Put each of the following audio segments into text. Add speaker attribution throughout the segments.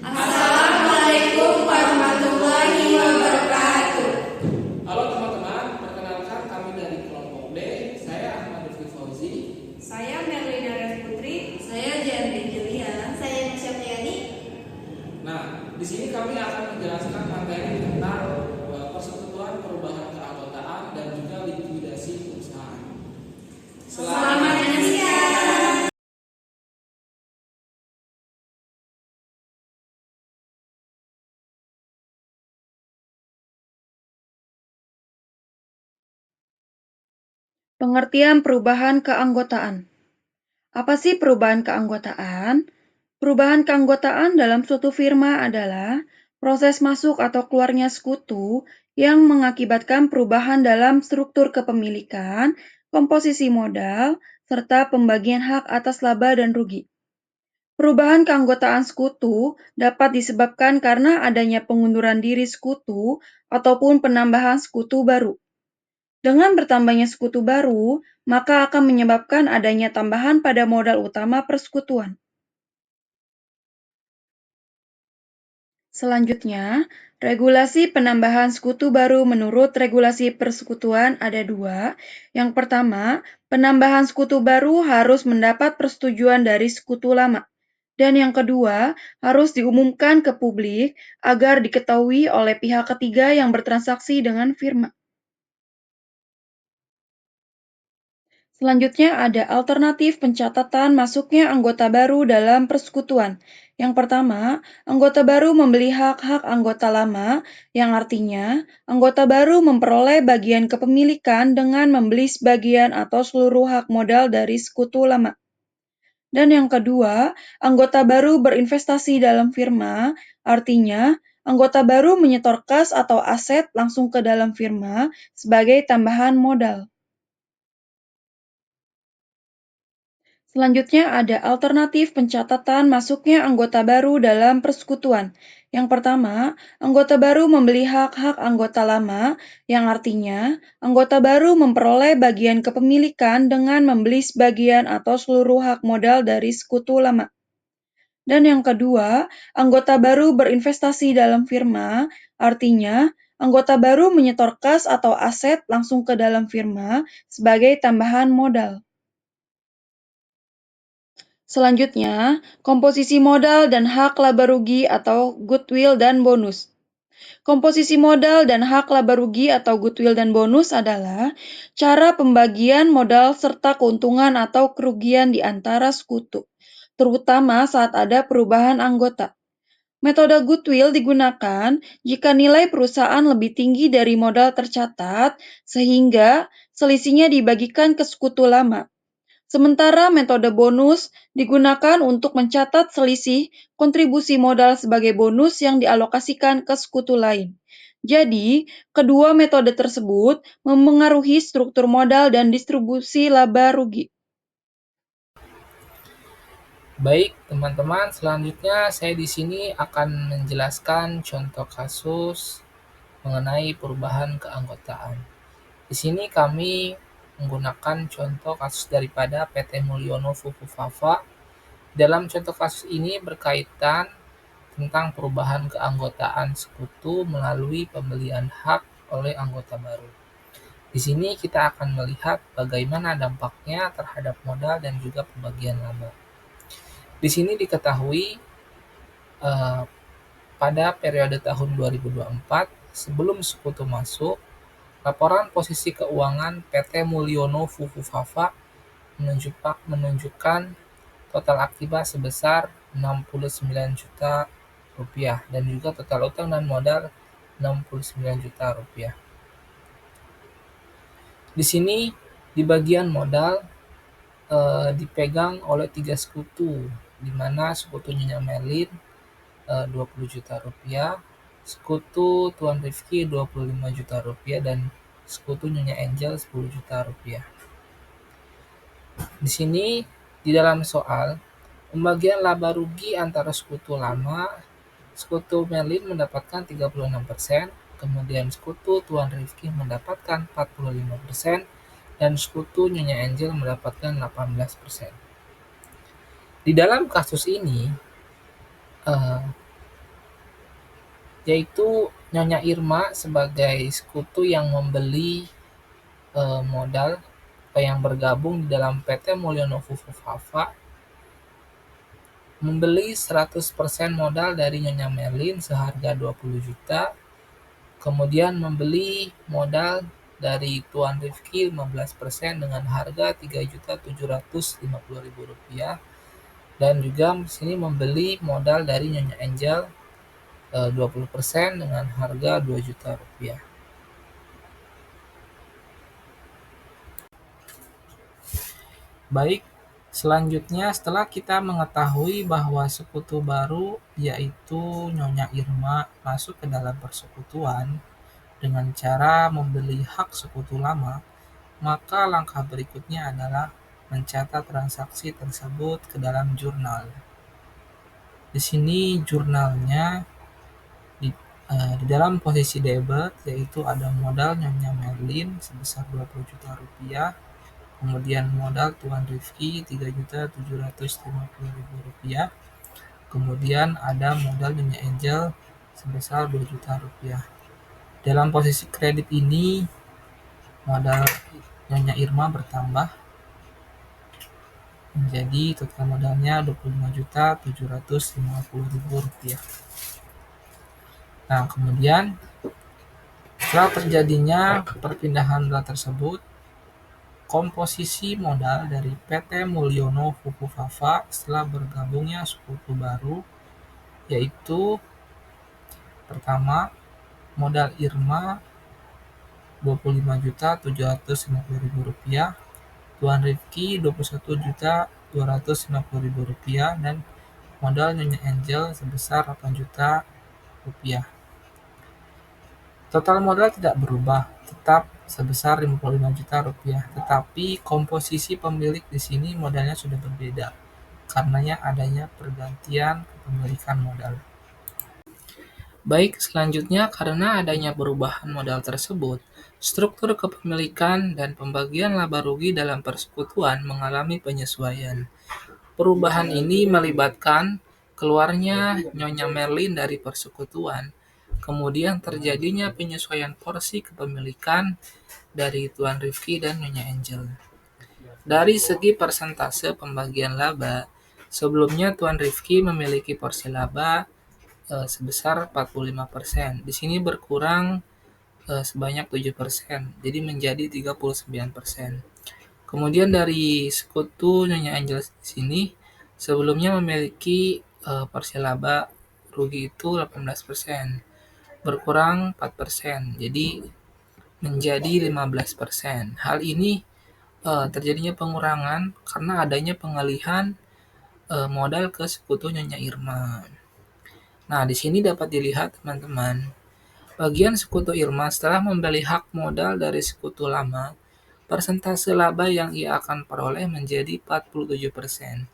Speaker 1: Assalamualaikum warahmatullahi wabarakatuh.
Speaker 2: Halo teman-teman, perkenalkan kami dari kelompok D. Saya Ahmad Lutfi Fauzi.
Speaker 1: Saya Merlina Ref Putri.
Speaker 3: Saya Jandri Julia. Saya Nisha Priani.
Speaker 2: Nah, di sini kami akan menjelaskan materi tentang persekutuan perubahan keanggotaan dan juga likuidasi perusahaan.
Speaker 1: Selamat menyaksikan. Pengertian perubahan keanggotaan. Apa sih perubahan keanggotaan? Perubahan keanggotaan dalam suatu firma adalah proses masuk atau keluarnya sekutu yang mengakibatkan perubahan dalam struktur kepemilikan, komposisi modal, serta pembagian hak atas laba dan rugi. Perubahan keanggotaan sekutu dapat disebabkan karena adanya pengunduran diri sekutu ataupun penambahan sekutu baru. Dengan bertambahnya sekutu baru, maka akan menyebabkan adanya tambahan pada modal utama persekutuan. Selanjutnya, regulasi penambahan sekutu baru menurut regulasi persekutuan ada dua. Yang pertama, penambahan sekutu baru harus mendapat persetujuan dari sekutu lama. Dan yang kedua, harus diumumkan ke publik agar diketahui oleh pihak ketiga yang bertransaksi dengan firma. Selanjutnya ada alternatif pencatatan masuknya anggota baru dalam persekutuan. Yang pertama, anggota baru membeli hak-hak anggota lama, yang artinya anggota baru memperoleh bagian kepemilikan dengan membeli sebagian atau seluruh hak modal dari sekutu lama. Dan yang kedua, anggota baru berinvestasi dalam firma, artinya anggota baru menyetor kas atau aset langsung ke dalam firma sebagai tambahan modal. Selanjutnya ada alternatif pencatatan masuknya anggota baru dalam persekutuan. Yang pertama, anggota baru membeli hak-hak anggota lama, yang artinya anggota baru memperoleh bagian kepemilikan dengan membeli sebagian atau seluruh hak modal dari sekutu lama. Dan yang kedua, anggota baru berinvestasi dalam firma, artinya anggota baru menyetor kas atau aset langsung ke dalam firma sebagai tambahan modal. Selanjutnya, komposisi modal dan hak laba rugi atau goodwill dan bonus. Komposisi modal dan hak laba rugi atau goodwill dan bonus adalah cara pembagian modal serta keuntungan atau kerugian di antara sekutu, terutama saat ada perubahan anggota. Metode goodwill digunakan jika nilai perusahaan lebih tinggi dari modal tercatat, sehingga selisihnya dibagikan ke sekutu lama. Sementara metode bonus digunakan untuk mencatat selisih kontribusi modal sebagai bonus yang dialokasikan ke sekutu lain. Jadi, kedua metode tersebut memengaruhi struktur modal dan distribusi laba rugi.
Speaker 2: Baik, teman-teman, selanjutnya saya di sini akan menjelaskan contoh kasus mengenai perubahan keanggotaan. Di sini kami menggunakan contoh kasus daripada PT Mulyono Fufu Fafa. Dalam contoh kasus ini berkaitan tentang perubahan keanggotaan sekutu melalui pembelian hak oleh anggota baru. Di sini kita akan melihat bagaimana dampaknya terhadap modal dan juga pembagian laba. Di sini diketahui eh, pada periode tahun 2024 sebelum sekutu masuk, laporan posisi keuangan PT Mulyono Fufu Fafa menunjukkan total aktiva sebesar 69 juta rupiah dan juga total utang dan modal 69 juta rupiah. Di sini di bagian modal dipegang oleh 3 sekutu, di mana sekutu Nyonya Merlin 20 juta rupiah, sekutu Tuan Rifki 25 juta rupiah, dan sekutu Nyonya Angel 10 juta rupiah. Di sini di dalam soal pembagian laba rugi antara sekutu lama, sekutu Merlin mendapatkan 36%, kemudian sekutu Tuan Rifki mendapatkan 45%, dan sekutu Nyonya Angel mendapatkan 18%. Di dalam kasus ini, yaitu Nyonya Irma sebagai sekutu yang membeli modal yang bergabung di dalam PT Mulyono Fufu Fafa, membeli 100% modal dari Nyonya Merlin seharga 20 juta, kemudian membeli modal dari Tuan Rifki 15% dengan harga Rp3.750.000, dan juga di sini membeli modal dari Nyonya Angel 20% dengan harga Rp2 juta. Baik, selanjutnya setelah kita mengetahui bahwa sekutu baru yaitu Nyonya Irma masuk ke dalam persekutuan dengan cara membeli hak sekutu lama, maka langkah berikutnya adalah mencatat transaksi tersebut ke dalam jurnal. Di sini jurnalnya di dalam posisi debit yaitu ada modal Nyonya Merlin sebesar Rp20 juta, kemudian modal Tuan Rifki Rp3.750.000, kemudian ada modal Nyonya Angel sebesar Rp2 juta. Dalam posisi kredit ini modal Nyonya Irma bertambah menjadi total modalnya Rp25.750.000. Nah, kemudian setelah terjadinya perpindahan modal tersebut, komposisi modal dari PT Mulyono Fufu Fafa setelah bergabungnya sekutu baru yaitu pertama modal Irma Rp25.750.000, Tuan Rifki Rp21.250.000, dan modal Nyonya Angel sebesar Rp8 juta. Total modal tidak berubah, tetap sebesar Rp55 juta, tetapi komposisi pemilik di sini modalnya sudah berbeda, karenanya adanya pergantian kepemilikan modal. Baik, selanjutnya karena adanya perubahan modal tersebut, struktur kepemilikan dan pembagian laba rugi dalam persekutuan mengalami penyesuaian. Perubahan ini melibatkan keluarnya Nyonya Merlin dari persekutuan, kemudian terjadinya penyesuaian porsi kepemilikan dari Tuan Rifki dan Nyonya Angel. Dari segi persentase pembagian laba, sebelumnya Tuan Rifki memiliki porsi laba sebesar 45%. Di sini berkurang sebanyak 7%, jadi menjadi 39%. Kemudian dari sekutu Nyonya Angel di sini sebelumnya memiliki porsi laba rugi itu 18%, berkurang 4%, jadi menjadi 15%. Hal ini terjadinya pengurangan karena adanya pengalihan modal ke sekutu Nyonya Irma. Nah, di sini dapat dilihat teman-teman, bagian sekutu Irma setelah membeli hak modal dari sekutu lama, persentase laba yang ia akan peroleh menjadi 47%.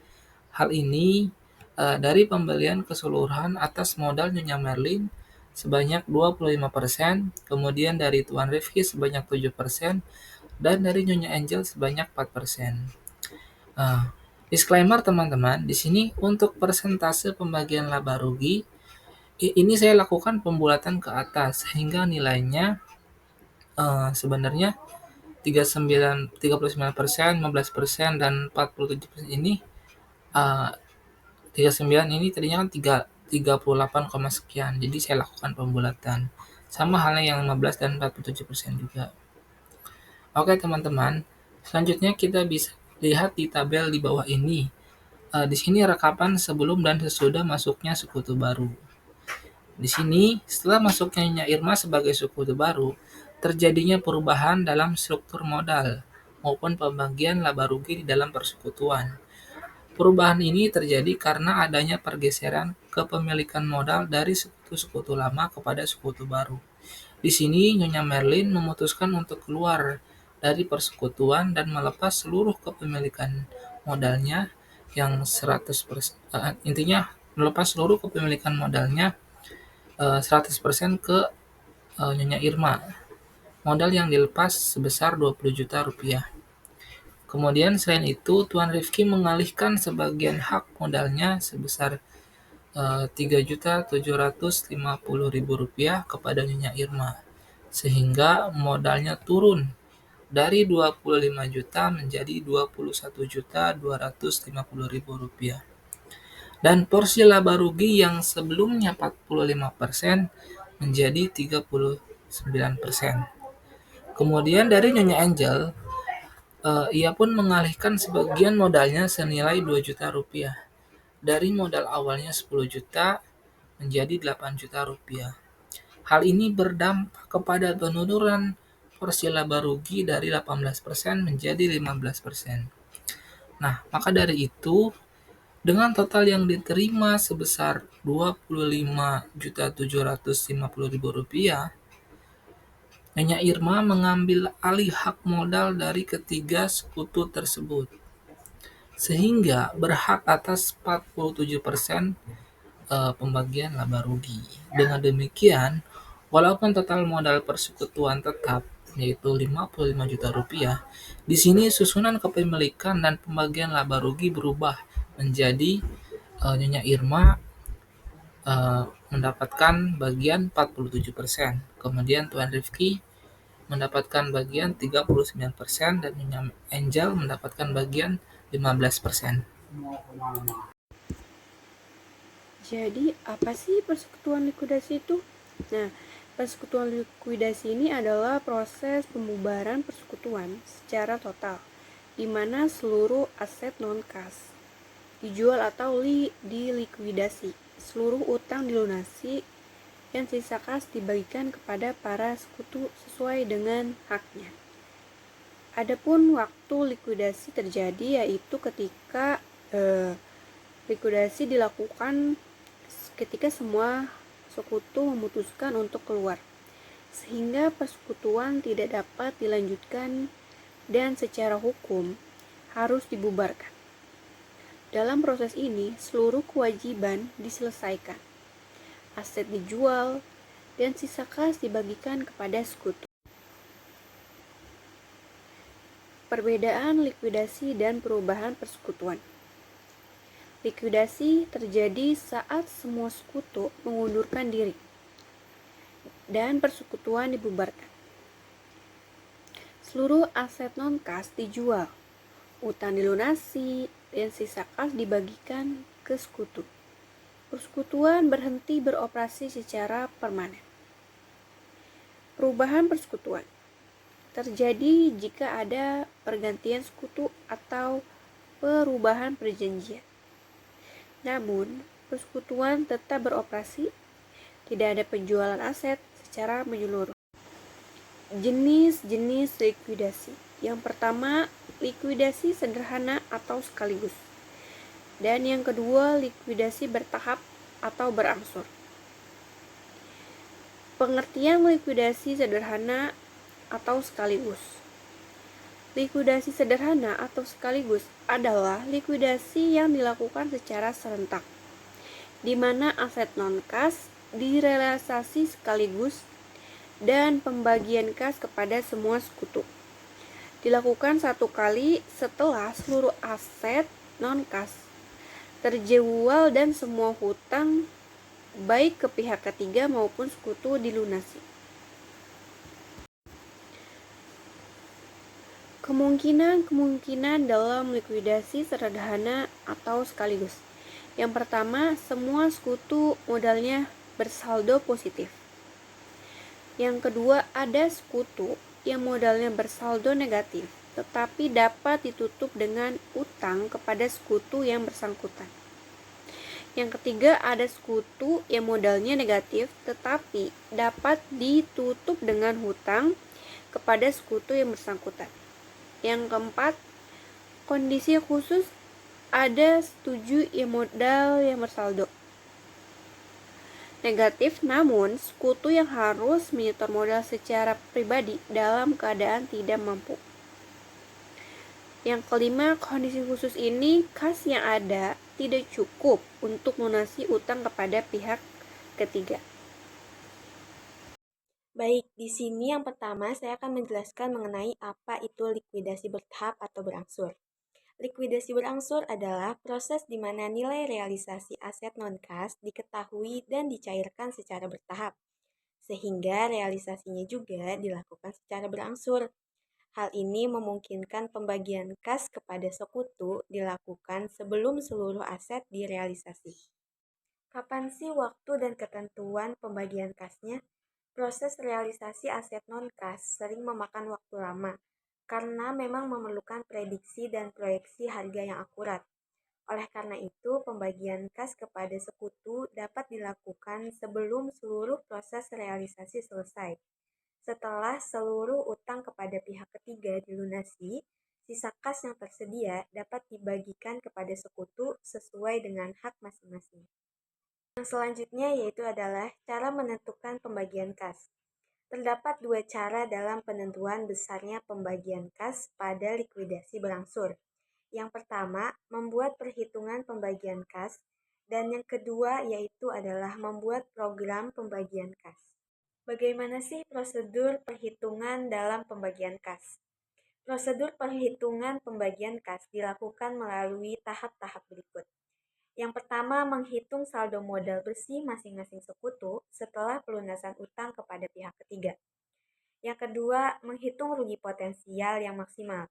Speaker 2: Hal ini dari pembelian keseluruhan atas modal Nyonya Merlin sebanyak 25%, kemudian dari Tuan Rifki sebanyak 7%, dan dari Nyonya Angel sebanyak 4%. Disclaimer teman-teman, di sini untuk persentase pembagian laba rugi, ini saya lakukan pembulatan ke atas sehingga nilainya sebenarnya 39%, 15%, dan 47% ini 39 ini tadinya kan 38, sekian. Jadi saya lakukan pembulatan. Sama halnya yang 15 dan 47% juga. Oke teman-teman, selanjutnya kita bisa lihat di tabel di bawah ini. Di sini rekapan sebelum dan sesudah masuknya sekutu baru. Di sini, setelah masuknya Nyonya Irma sebagai sekutu baru, terjadinya perubahan dalam struktur modal maupun pembagian laba rugi di dalam persekutuan. Perubahan ini terjadi karena adanya pergeseran kepemilikan modal dari sekutu-sekutu lama kepada sekutu baru. Di sini Nyonya Merlin memutuskan untuk keluar dari persekutuan dan melepas seluruh kepemilikan modalnya yang 100%, intinya melepas seluruh kepemilikan modalnya 100% ke Nyonya Irma. Modal yang dilepas sebesar Rp20 juta. Kemudian selain itu, Tuan Rifki mengalihkan sebagian hak modalnya sebesar Rp3.750.000 kepada Nyonya Irma, sehingga modalnya turun dari Rp25 juta menjadi Rp21.250.000. Dan porsi laba rugi yang sebelumnya 45% menjadi 39%. Kemudian dari Nyonya Angel, ia pun mengalihkan sebagian modalnya senilai Rp2 juta dari modal awalnya 10 juta menjadi 8 juta rupiah. Hal ini berdampak kepada penurunan porsi laba rugi dari 18% menjadi 15%. Nah, maka dari itu, dengan total yang diterima sebesar Rp25.750.000, Nyonya Irma mengambil alih hak modal dari ketiga sekutu tersebut, sehingga berhak atas 47% pembagian laba rugi. Dengan demikian, walaupun total modal persekutuan tetap yaitu Rp55 juta, di sini susunan kepemilikan dan pembagian laba rugi berubah menjadi Nyonya Irma mendapatkan bagian 47%, kemudian Tuan Rifki mendapatkan bagian 39% dan Nyonya Angel mendapatkan bagian 15%.
Speaker 4: Jadi, apa sih persekutuan likuidasi itu? Nah, persekutuan likuidasi ini adalah proses pembubaran persekutuan secara total, di mana seluruh aset non-kas dijual atau dilikuidasi, seluruh utang dilunasi, dan sisa kas dibagikan kepada para sekutu sesuai dengan haknya. Adapun waktu likuidasi terjadi yaitu ketika likuidasi dilakukan ketika semua sekutu memutuskan untuk keluar, sehingga persekutuan tidak dapat dilanjutkan dan secara hukum harus dibubarkan. Dalam proses ini, seluruh kewajiban diselesaikan, aset dijual, dan sisa kas dibagikan kepada sekutu. Perbedaan likuidasi dan perubahan persekutuan. Likuidasi terjadi saat semua sekutu mengundurkan diri dan persekutuan dibubarkan. Seluruh aset non-kas dijual, utang dilunasi, dan sisa kas dibagikan ke sekutu. Persekutuan berhenti beroperasi secara permanen. Perubahan persekutuan terjadi jika ada pergantian sekutu atau perubahan perjanjian. Namun, persekutuan tetap beroperasi, tidak ada penjualan aset secara menyeluruh. Jenis-jenis likuidasi. Yang pertama, likuidasi sederhana atau sekaligus. Dan yang kedua, likuidasi bertahap atau berangsur. Pengertian likuidasi sederhana atau sekaligus. Likuidasi sederhana atau sekaligus adalah likuidasi yang dilakukan secara serentak, di mana aset non-kas direalisasi sekaligus dan pembagian kas kepada semua sekutu dilakukan satu kali setelah seluruh aset non-kas terjual dan semua hutang baik ke pihak ketiga maupun sekutu dilunasi. Kemungkinan dalam likuidasi sederhana atau sekaligus. Yang pertama, semua sekutu modalnya bersaldo positif. Yang kedua, ada sekutu yang modalnya bersaldo negatif, tetapi dapat ditutup dengan utang kepada sekutu yang bersangkutan. Yang ketiga, ada sekutu yang modalnya negatif, tetapi dapat ditutup dengan hutang kepada sekutu yang bersangkutan. Yang keempat, kondisi khusus ada setuju yang modal yang bersaldo negatif, namun sekutu yang harus menyetor modal secara pribadi dalam keadaan tidak mampu. Yang kelima, kondisi khusus ini kas yang ada tidak cukup untuk melunasi utang kepada pihak ketiga.
Speaker 5: Baik, di sini yang pertama saya akan menjelaskan mengenai apa itu likuidasi bertahap atau berangsur. Likuidasi berangsur adalah proses di mana nilai realisasi aset non-kas diketahui dan dicairkan secara bertahap, sehingga realisasinya juga dilakukan secara berangsur. Hal ini memungkinkan pembagian kas kepada sekutu dilakukan sebelum seluruh aset direalisasi. Kapan sih waktu dan ketentuan pembagian kasnya? Proses realisasi aset non-kas sering memakan waktu lama karena memang memerlukan prediksi dan proyeksi harga yang akurat. Oleh karena itu, pembagian kas kepada sekutu dapat dilakukan sebelum seluruh proses realisasi selesai. Setelah seluruh utang kepada pihak ketiga dilunasi, sisa kas yang tersedia dapat dibagikan kepada sekutu sesuai dengan hak masing-masing. Yang selanjutnya yaitu adalah cara menentukan pembagian kas. Terdapat dua cara dalam penentuan besarnya pembagian kas pada likuidasi berangsur. Yang pertama, membuat perhitungan pembagian kas, dan yang kedua yaitu adalah membuat program pembagian kas. Bagaimana sih prosedur perhitungan dalam pembagian kas? Prosedur perhitungan pembagian kas dilakukan melalui tahap-tahap berikut. Yang pertama, menghitung saldo modal bersih masing-masing sekutu setelah pelunasan utang kepada pihak ketiga. Yang kedua, menghitung rugi potensial yang maksimal.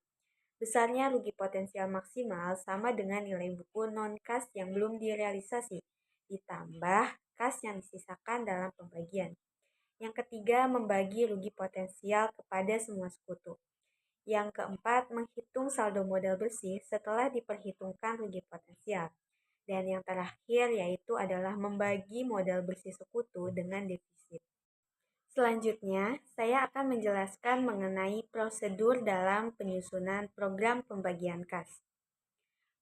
Speaker 5: Besarnya rugi potensial maksimal sama dengan nilai buku non-kas yang belum direalisasi, ditambah kas yang disisakan dalam pembagian. Yang ketiga, membagi rugi potensial kepada semua sekutu. Yang keempat, menghitung saldo modal bersih setelah diperhitungkan rugi potensial. Dan yang terakhir yaitu adalah membagi modal bersih sekutu dengan defisit. Selanjutnya, saya akan menjelaskan mengenai prosedur dalam penyusunan program pembagian kas.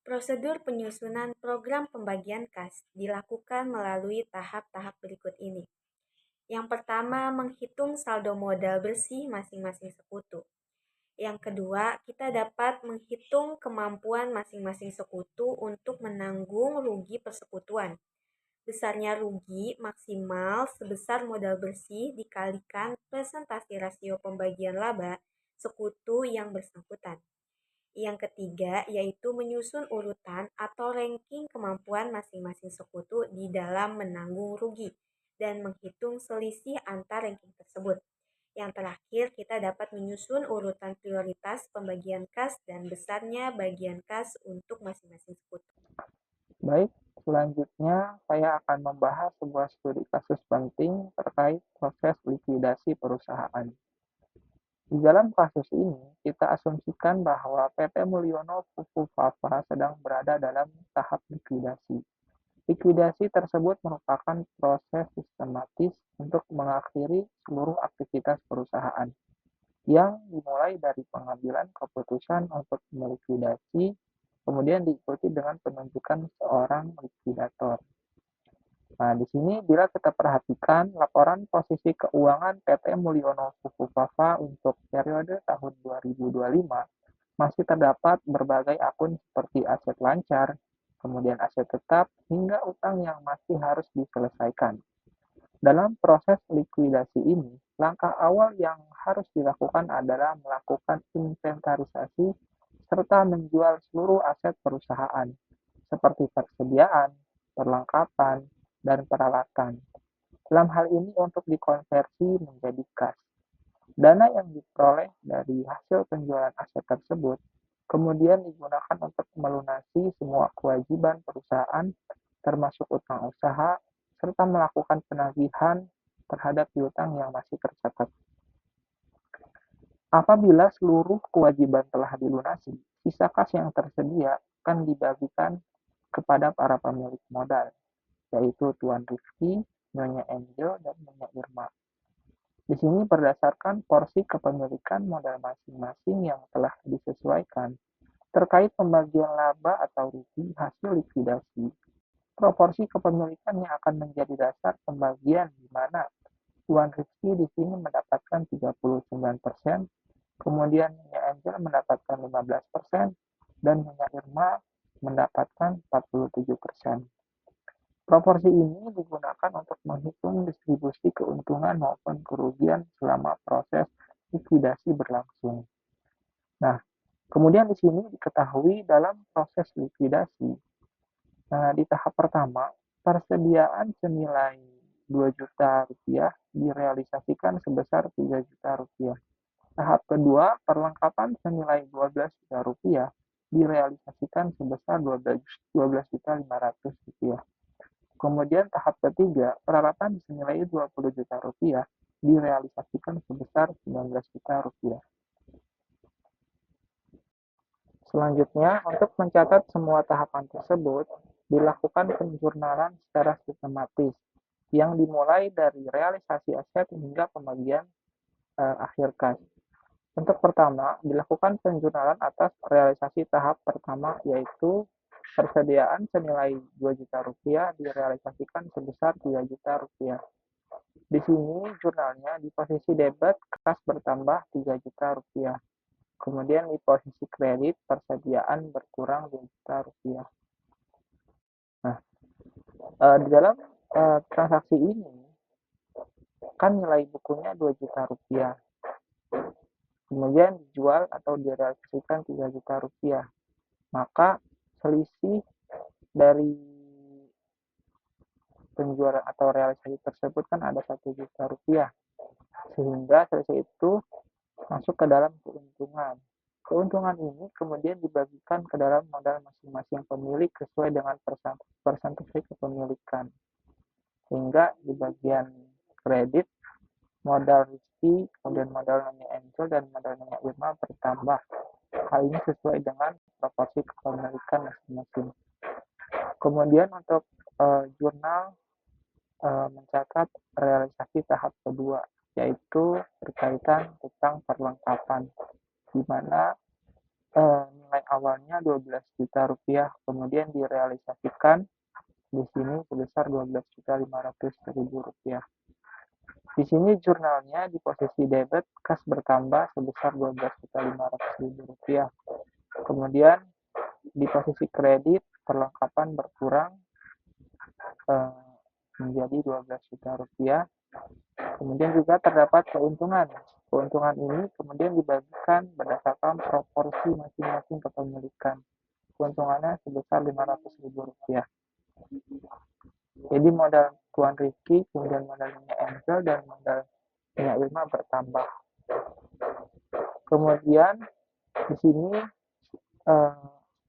Speaker 5: Prosedur penyusunan program pembagian kas dilakukan melalui tahap-tahap berikut ini. Yang pertama, menghitung saldo modal bersih masing-masing sekutu. Yang kedua, kita dapat menghitung kemampuan masing-masing sekutu untuk menanggung rugi persekutuan. Besarnya rugi maksimal sebesar modal bersih dikalikan presentasi rasio pembagian laba sekutu yang bersangkutan. Yang ketiga, yaitu menyusun urutan atau ranking kemampuan masing-masing sekutu di dalam menanggung rugi dan menghitung selisih antar ranking tersebut. Yang terakhir, kita dapat menyusun urutan prioritas pembagian kas dan besarnya bagian kas untuk masing-masing sekutu.
Speaker 2: Baik, selanjutnya saya akan membahas sebuah studi kasus penting terkait proses likuidasi perusahaan. Di dalam kasus ini, kita asumsikan bahwa PT Mulyono Fufu Fafa sedang berada dalam tahap likuidasi. Likuidasi tersebut merupakan proses sistematis untuk mengakhiri seluruh aktivitas perusahaan, yang dimulai dari pengambilan keputusan untuk melikuidasi, kemudian diikuti dengan penunjukan seorang likuidator. Nah, di sini bila kita perhatikan laporan posisi keuangan PT Mulyono Fufu Fafa untuk periode tahun 2025 masih terdapat berbagai akun seperti aset lancar, kemudian aset tetap, hingga utang yang masih harus diselesaikan. Dalam proses likuidasi ini, langkah awal yang harus dilakukan adalah melakukan inventarisasi serta menjual seluruh aset perusahaan, seperti persediaan, perlengkapan, dan peralatan. Dalam hal ini untuk dikonversi menjadi kas. Dana yang diperoleh dari hasil penjualan aset tersebut kemudian digunakan untuk melunasi semua kewajiban perusahaan termasuk utang usaha serta melakukan penagihan terhadap piutang yang masih tercatat. Apabila seluruh kewajiban telah dilunasi, sisa kas yang tersedia akan dibagikan kepada para pemilik modal, yaitu Tuan Rifki, Nyonya Angel, dan Nyonya Irma. Di sini berdasarkan porsi kepemilikan modal masing-masing yang telah disesuaikan terkait pembagian laba atau rugi hasil likuidasi. Proporsi kepemilikan yang akan menjadi dasar pembagian di mana Tuan Rifki di sini mendapatkan 39%, kemudian Nyonya Angel mendapatkan 15%, dan Nyonya Irma mendapatkan 47%. Proporsi ini digunakan untuk menghitung distribusi keuntungan maupun kerugian selama proses likuidasi berlangsung. Nah, Kemudian di sini diketahui dalam proses likuidasi. Nah, di tahap pertama, persediaan senilai 2 juta rupiah direalisasikan sebesar 3 juta rupiah. Tahap kedua, perlengkapan senilai 12 juta rupiah direalisasikan sebesar 12.500 rupiah. Kemudian tahap ketiga, peralatan senilai 20 juta rupiah direalisasikan sebesar 19 juta rupiah. Selanjutnya, untuk mencatat semua tahapan tersebut, dilakukan penjurnalan secara sistematis yang dimulai dari realisasi aset hingga pembagian akhir kas. Untuk pertama, dilakukan penjurnalan atas realisasi tahap pertama, yaitu persediaan senilai 2 juta rupiah direalisasikan sebesar 3 juta rupiah. Di sini jurnalnya di posisi debit kas bertambah 3 juta rupiah. Kemudian di posisi kredit persediaan berkurang 2 juta rupiah. Nah, di dalam transaksi ini kan nilai bukunya 2 juta rupiah. Kemudian dijual atau direalisasikan 3 juta rupiah. Maka selisih dari penjualan atau realisasi tersebut kan ada 1 juta rupiah. Sehingga selisih itu masuk ke dalam keuntungan. Keuntungan ini kemudian dibagikan ke dalam modal masing-masing pemilik sesuai dengan persentase kepemilikan. Sehingga di bagian kredit, modal Rizky, kemudian modal Nyonya Angel, dan modal Nyonya Irma bertambah. Hal ini sesuai dengan proporsi kepemilikan masing-masing. Kemudian untuk jurnal mencatat realisasi tahap kedua, yaitu berkaitan tentang perlengkapan, di mana nilai awalnya 12 juta rupiah, kemudian direalisasikan di sini sebesar 12.500.000 rupiah. Di sini jurnalnya di posisi debit kas bertambah sebesar 12.500.000 rupiah. Kemudian di posisi kredit perlengkapan berkurang menjadi 12 juta rupiah. Kemudian juga terdapat keuntungan. Keuntungan ini kemudian dibagikan berdasarkan proporsi masing-masing kepemilikan. Keuntungannya sebesar 500.000 rupiah. Jadi modal Tuan Rizky, kemudian modal Nyonya Angel, dan modal Nyonya Irma bertambah. Kemudian di sini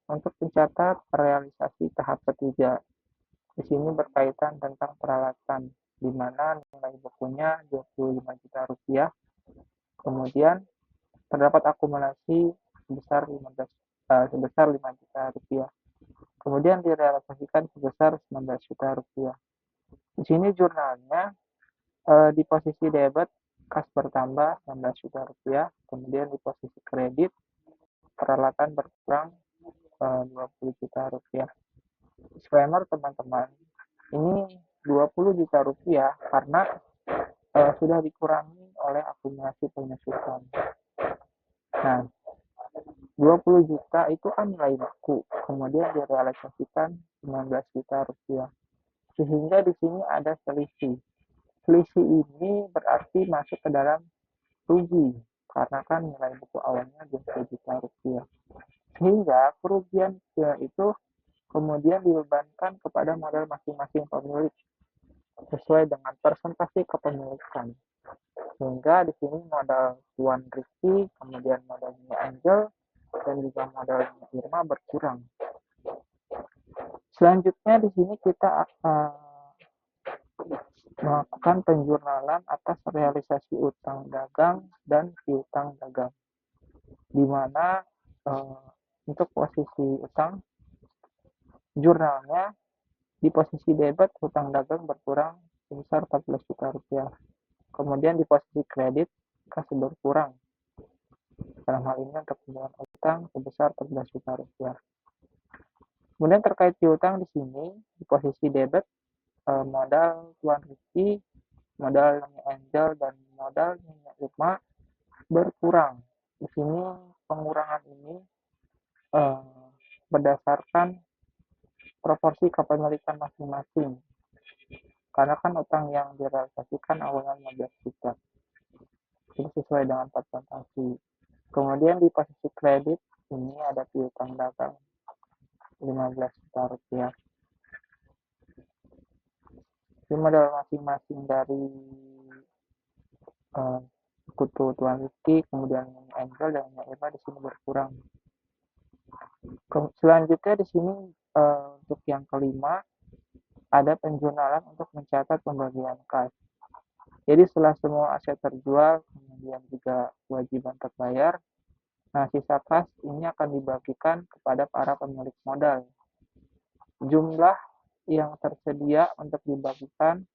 Speaker 2: untuk mencatat realisasi tahap ketiga. Di sini berkaitan tentang peralatan, di mana nilai bukunya 25 juta rupiah. Kemudian terdapat akumulasi sebesar 5 juta rupiah. Kemudian direalisasikan sebesar 19 juta rupiah. Di sini jurnalnya di posisi debit kas bertambah 16 juta rupiah. Kemudian di posisi kredit peralatan berkurang 20 juta rupiah. Disclaimer teman-teman, ini 20 juta rupiah karena sudah dikurangi oleh akumulasi penyusutan. Nah, 20 juta itu kan nilai buku, kemudian direalisasikan 19 juta rupiah. Sehingga di sini ada selisih. Selisih ini berarti masuk ke dalam rugi, karena kan nilai buku awalnya 20 juta rupiah. Sehingga kerugian itu kemudian dibebankan kepada modal masing-masing pemilik sesuai dengan persentase kepemilikan. Sehingga di sini modal Tuan Rizky, kemudian modalnya Angel, dan juga modalnya Irma berkurang. Selanjutnya di sini kita akan melakukan penjurnalan atas realisasi utang dagang dan piutang dagang, di mana untuk posisi utang jurnalnya di posisi debit hutang dagang berkurang sebesar 14 juta rupiah. Kemudian di posisi kredit kas berkurang. Dalam hal ini untuk pembayaran utang sebesar 14 juta rupiah. Kemudian terkait piutang di sini di posisi debit modal Tuan Rizky, modal Angel, dan modal Nyonya Irma berkurang. Di sini pengurangan ini berdasarkan proporsi kepemilikan masing-masing. Karena kan utang yang direalisasikan awalnya 15 juta. Ini sesuai dengan persentase. Kemudian di posisi kredit
Speaker 6: ini ada piutang dagang 15 juta rupiah. Di modal masing-masing dari sekutu Tuan Rizky, kemudian Angel dan Irma di sini berkurang. Selanjutnya di sini untuk yang kelima ada penjurnalan untuk mencatat pembagian kas. Jadi setelah semua aset terjual, kemudian juga kewajiban terbayar, nah sisa kas ini akan dibagikan kepada para pemilik modal. Jumlah yang tersedia untuk dibagikan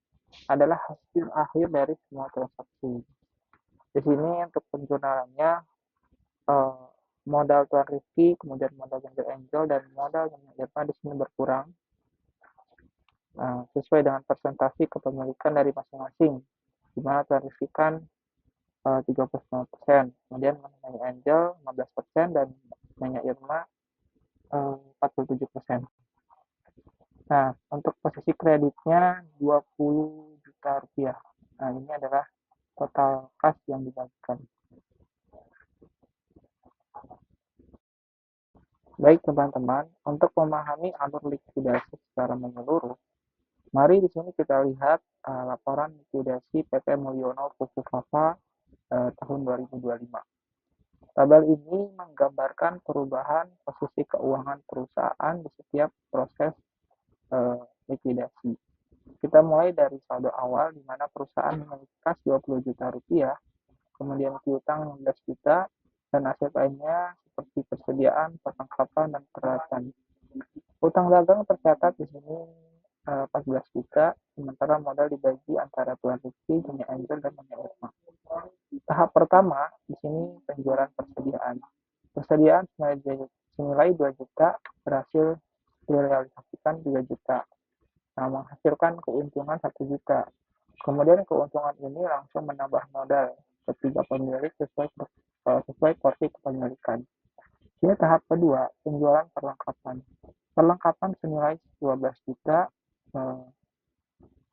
Speaker 6: adalah hasil akhir dari semua transaksi. Di sini untuk penjurnalannya modal Tuan Rizky, kemudian modal Angel dan modal Irma di sini berkurang sesuai dengan presentasi kepemilikan dari masing-masing. Di mana Tuan Rizky kan 39%, kemudian mengenai Angel 15% dan mengenai Irma 47%. Nah, untuk posisi kreditnya 20 juta rupiah. Nah, ini adalah total kas yang dibagikan. Baik teman-teman, untuk memahami alur likuidasi secara menyeluruh, mari di sini kita lihat laporan likuidasi PT Mulyono Pupuk Fava tahun 2025. Tabel ini menggambarkan perubahan posisi keuangan perusahaan di setiap proses likuidasi. Kita mulai dari saldo awal di mana perusahaan memiliki kas 20 juta rupiah, kemudian piutang 16 juta, dan aset lainnya seperti persediaan, perlengkapan, dan peralatan. Utang dagang tercatat di sini 14 juta, sementara modal dibagi antara Tuan Rizky, Nyonya Angel, dan Nyonya Irma. Tahap pertama di sini penjualan persediaan. Persediaan senilai 2 juta berhasil direalisasikan 3 juta. Nah, menghasilkan keuntungan 1 juta. Kemudian keuntungan ini langsung menambah modal ketiga pemilik sesuai porsi kepemilikan. Ini tahap kedua, penjualan perlengkapan. Perlengkapan senilai 12 juta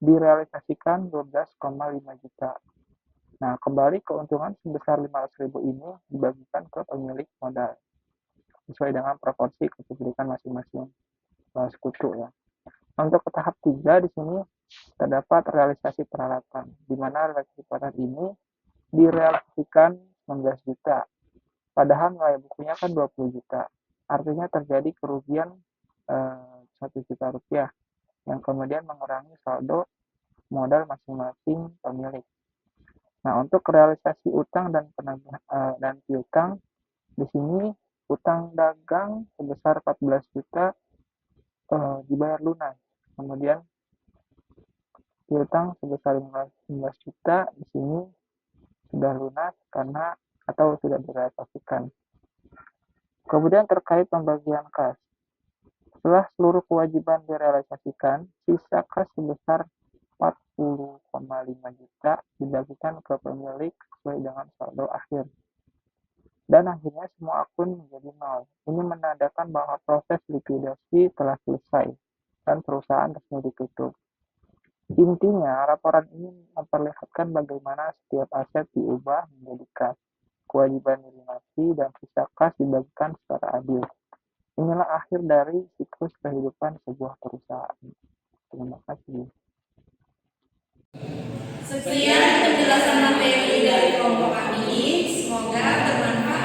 Speaker 6: direalisasikan 12,5 juta. Nah, kembali keuntungan sebesar 500.000 ini dibagikan ke pemilik modal sesuai dengan proporsi kepemilikan masing-masing sekutu ya. Untuk ke tahap 3 di sini terdapat realisasi peralatan, di mana realisasi peralatan ini direalisasikan 19 juta. Padahal nilai bukunya kan 20 juta. Artinya terjadi kerugian 1 juta rupiah yang kemudian mengurangi saldo modal masing-masing pemilik. Nah, untuk realisasi utang dan piutang di sini utang dagang sebesar 14 juta dibayar lunas. Kemudian piutang sebesar 15 juta di sini sudah lunas karena atau sudah direalisasikan. Kemudian terkait pembagian kas. Setelah seluruh kewajiban direalisasikan, sisa kas sebesar 40,5 juta dibagikan ke pemilik sesuai dengan saldo akhir. Dan akhirnya semua akun menjadi nol. Ini menandakan bahwa proses likuidasi telah selesai dan perusahaan resmi ditutup. Intinya, laporan ini memperlihatkan bagaimana setiap aset diubah menjadi kas, kewajiban dilunasi, dan sisa kas dibagikan secara adil. Inilah akhir dari siklus kehidupan sebuah perusahaan. Terima kasih.
Speaker 3: Sekian penjelasan materi dari kelompok kami. Semoga bermanfaat